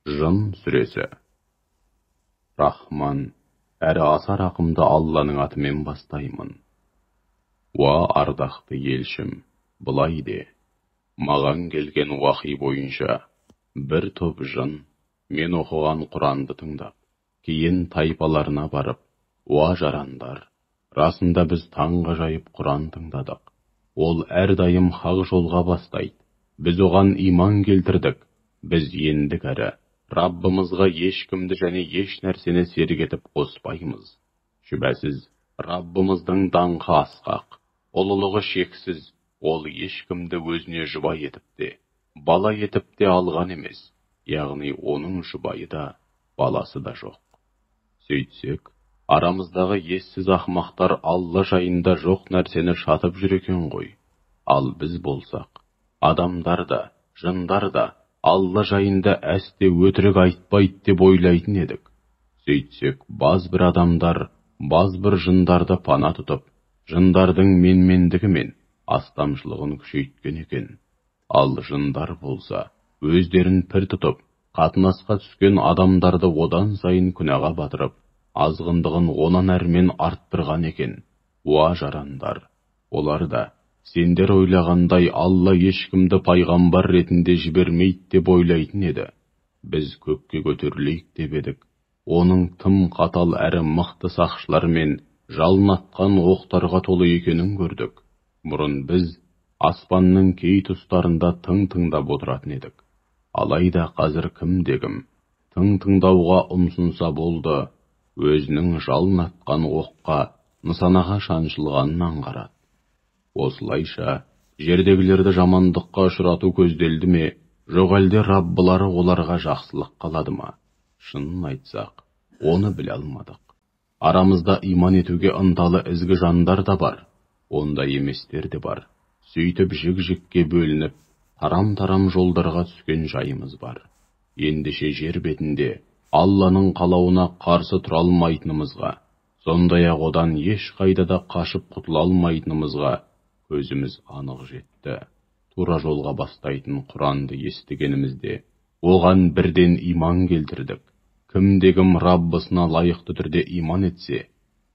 Жын сүресі. Рахман, әрі аса рақымды Алланың атымен бастаймын. Уа ардақты елшім, былай де, маған келген уахи бойынша, бір топ жын, мен оқыған Құранды тыңдап, кейін тайпаларына барып, уа жарандар, расында біз таңғажайып Құран тыңдадық. Ол әрдайым хақ жолға бастайды. Біз оған иман келтірдік. Біз ендік әрі Раббымызға ешкімді және еш нәрсені серік етіп қоспаймыз. Шүбәсіз, Раббымыздың даңқы асқақ, ұлылығы шексіз, ол ешкімді өзіне жұбай етіп те, бала етіп те алған емес, яғни оның жұбайы да, баласы да жоқ. Сөйтсек, арамыздағы ессіз ақмақтар Алла жайында жоқ нәрсені шатып жүр екен ғой. Ал біз болсақ, адамдар да, жындар да, Алла жайында әсте өтірік айтпайды деп ойлайтын едік. Сөйтсек, баз бір адамдар, баз бір жындарды пана тұтып, жындардың менмендігі мен астамшылығын күшейткен екен. Ал жындар болса, өздерін пір тұтып, қатынасқа түскен адамдарды одан сайын күнәға батырып, азғындығын онан әрмен арттырған екен. Уа жарандар, олар да, сендер ойлағандай Алла ешкімді пайғамбар ретінде жібермейді деп ойлайтын еді. Біз көкке көтерілейік деп едік. Оның тым қатал әрі мықты сақшылармен жалынатқан оқтарға толы екенін көрдік. Бұрын біз аспанның кей тұстарында тыңдап отыратын едік. Алайда қазір кім-дегім тыңдауға ұмсынса болды, өзінің жалынатқан оққа, нысанаға шаншылғанын аңғарады. Осылайша, жердегілерді жамандыққа ұшырату көзделді ме, жоқ әлде Раббылары оларға жақсылық қалады ма? Шынын айтсақ, оны біле алмадық. Арамызда иман етуге ынталы ізгі жандар да бар, ондай еместер де бар. Сөйтіп жік-жікке бөлініп, тарам-тарам жолдарға түскен жайымыз бар. Ендеше жер бетінде Алланың қалауына қарсы тұра алмайтынымызға, сондай-ақ одан ешқайда да қашып құтыла алмайтынымызға көзіміз анық жетті. Тура жолға бастайтын Құранды естігенімізде, оған бірден иман келтірдік. Кім-дегім Раббысына лайықты түрде иман етсе,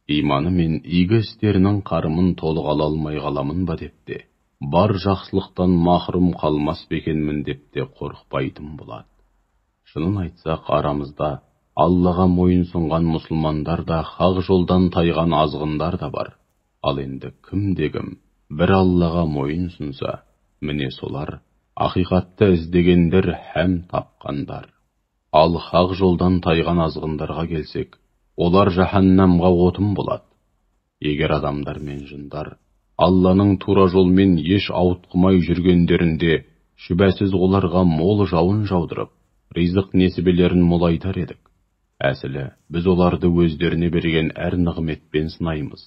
иманы мен игі істерінің қарымын толық ала алмай қаламын ба деп те, бар жақсылықтан махрұм қалмас бекенмін деп те қорықпайтын болады. Шынын айтсақ, арамызда Аллаға мойынсұнған мұсылмандар да, хақ жолдан тайған азғындар да бар. Ал енді кім-дегім бір Аллаға мойынсұнса, міне солар ақиқатты іздегендер һәм тапқандар. Ал хақ жолдан тайған азғындарға келсек, олар жаһаннамға отын болады. Егер адамдар мен жындар Алланың тура жолмен еш ауытқымай жүргендерінде, шүбәсіз оларға мол жауын жаудырып, ризық несібелерін молайтар едік. Әсілі, біз оларды өздеріне берген әр нығметпен сынаймыз.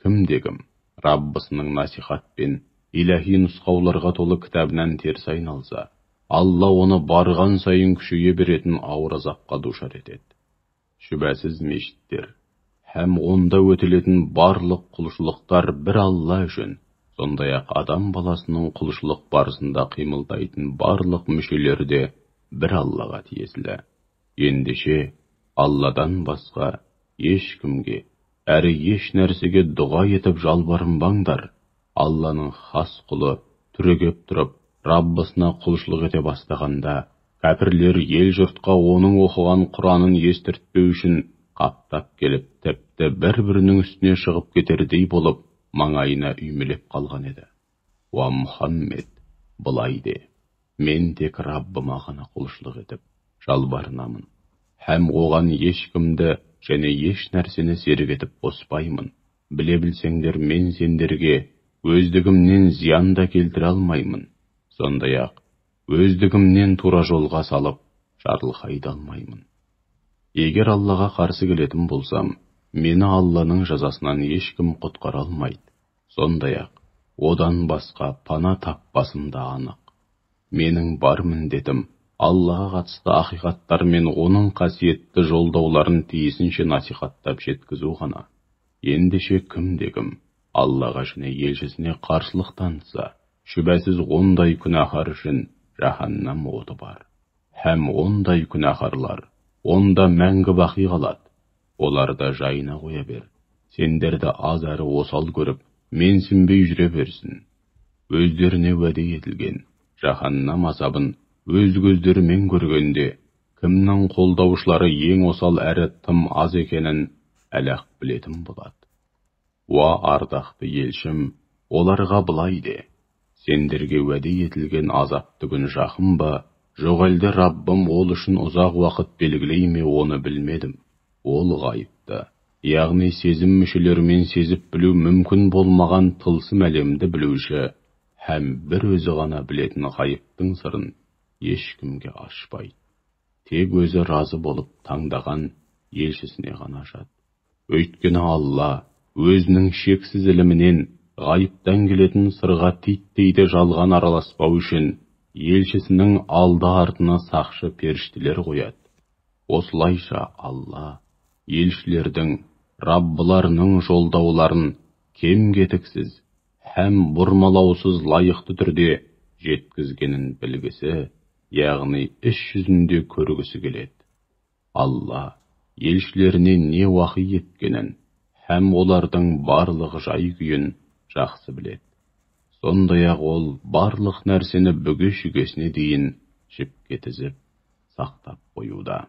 Кім-дегім Раббысының насихатпен, иләһи нұсқауларға толы кітабынан теріс айналса, Алла оны барған сайын күшейе беретін ауыр азапқа душар етеді. Шүбәсіз мешіттер һәм онда өтілетін барлық құлшылықтар бір Алла үшін, сондай-ақ адам баласының құлшылық барысында қимылдайтын барлық мүшелері де бір Аллаға тиесілі. Ендеше Алладан басқа ешкімге әрі еш нәрсеге дұға етіп жалбарынбаңдар. Алланың хас құлы түрегеп тұрып, Раббысына құлшылық ете бастағанда, кәпірлер ел жұртқа оның оқыған Құранын естіртпеу үшін қаптап келіп, тіпті бір-бірінің үстіне шығып кетердей болып, маңайына үймелеп қалған еді. Уа Мұхаммед, былай де, мен тек Раббыма ғана құлшылық етіп, жалбарынамын. Һәм оған ешкімді және еш нәрсені серік етіп қоспаймын. Біле білсеңдер, мен сендерге өздігімнен зиян да келтіре алмаймын. Сондай-ақ, өздігімнен тура жолға салып, жарылқай да алмаймын. Егер Аллаға қарсы келетін болсам, мені Алланың жазасынан ешкім құтқара алмайды. Сондай-ақ, одан басқа пана таппасым да анық. Менің бар міндетім Аллаға қатысты ақиқаттар мен оның қасиетті жолдауларын тиісінше насихаттап жеткізу ғана. Ендеше кім-дегім Аллаға және елшісіне қарсылық танытса, шүбәсіз ондай күнәһар үшін жаһаннам оты бар. һәм ондай күнәһарлар онда мәңгі бақи қалады. Оларда жайына қоя бер. Сендерді аз әрі осал көріп, менсінбей жүре берсін. Өздеріне уәде етілген жаһаннам азабын өз көздерімен көргенде, кімнің қолдаушылары ең осал әрі тым аз екенін әлі-ақ білетін болады. Уа ардақты елшім, оларға былай де: сендерге уәде етілген азапты күн жақын ба, жоқ әлде Раббым ол үшін ұзақ уақыт белгілей ме, оны білмедім. Ол ғайыпты, яғни сезім мүшелерімен сезіп білу мүмкін болмаған тылсым әлемді білуші, һәм бір өзі ғана білетін ғайыптың сырын ешкімге ашпайды. Тек өзі разы болып таңдаған елшісіне ғана ашады. Өйткені Алла өзінің шексіз ілімінен ғайыптан келетін сырға титтейді жалған араласпау үшін елшісінің алды-артына сақшы періштелер қояды. Осылайша Алла елшілердің Раббыларының жолдауларын кем-кетіксіз һәм бұрмалаусыз лайықты түрде жеткізгенін білгісі, яғни іс жүзінде көргісі келеді. Алла елшілеріне не уахи еткенін һәм олардың барлық жай күйін жақсы біледі. Сондай-ақ ол барлық нәрсені бүге-шүгесіне дейін жіпке тізіп сақтап қоюда.